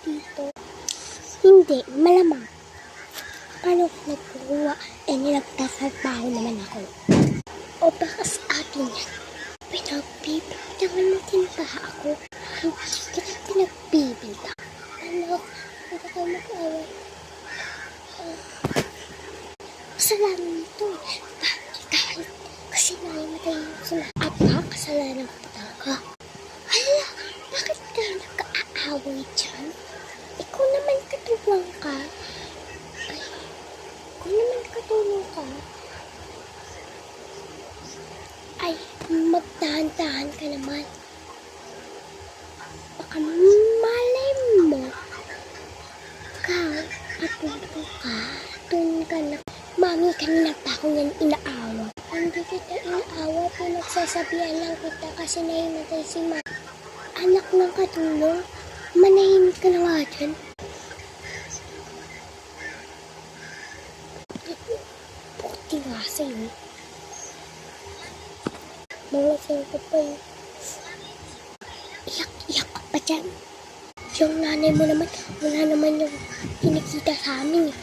dito. Hindi, malamang. Paano ko nagkukuha? Nilagtatrabaho naman ako. O baka sa atin yan. Pinagbibintangan mo din ba ako? Hindi kita pinagbibintang. Ano? Hindi kayo mag-away. Kasalanan nito. Dahil kasi naimatay yung sila. Kasalanan ko talaga. Hala, bakit ka nag-aaway dyan? Ikaw naman katulong ka. Ay, magdahan-dahan ka naman. Baka malay mo. Katulong ka. Doon ka na. Mami, kanina pa ako yan inaawa. Hindi kita inaawa, pinagsasabihan lang kita kasi nahimatay si Ma. Anak ng katulong, manahimik ka na nga dyan. Puti nga sa'yo. Mga sa'yo pa yun. Iyak ka pa dyan. Yung nanay mo naman, wala naman yung kinikita sa amin.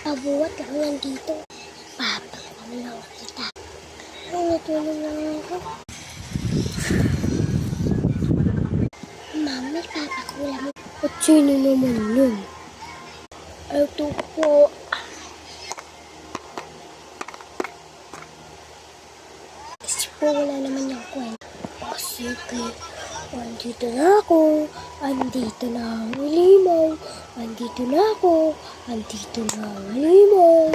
Pabuhat lang yan dito. Papagawa lang kita. Natulog lang ako. Mami, papakula mo. At sino naman yun? Ito po. Kasi po wala naman yung kwento. Sige. Andito na ako. Andito na ang limaw. Andito na ako. Andito na ang limaw.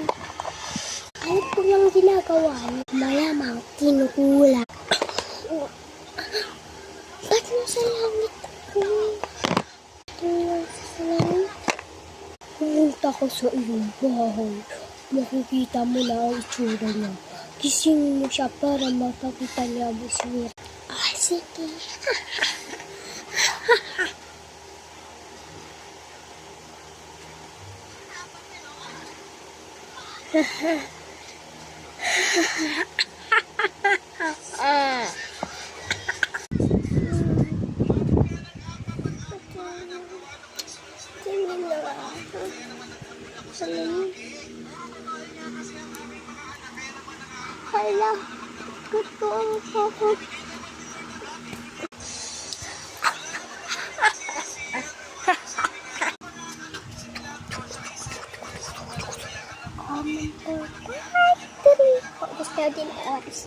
Ano po yung ginagawa niyo? Malamang kinukula. Ba't nasa langit ako? Nasa langit? Pumunta ko sa iyong bahay. Makikita mo na ang itsura niya. Gising mo siya para makakita niya ang buswir. Sige. Hala, gusto ako. Gusto din oras.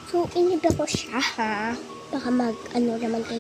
So, inib ako siya, ha? Baka naman kayo.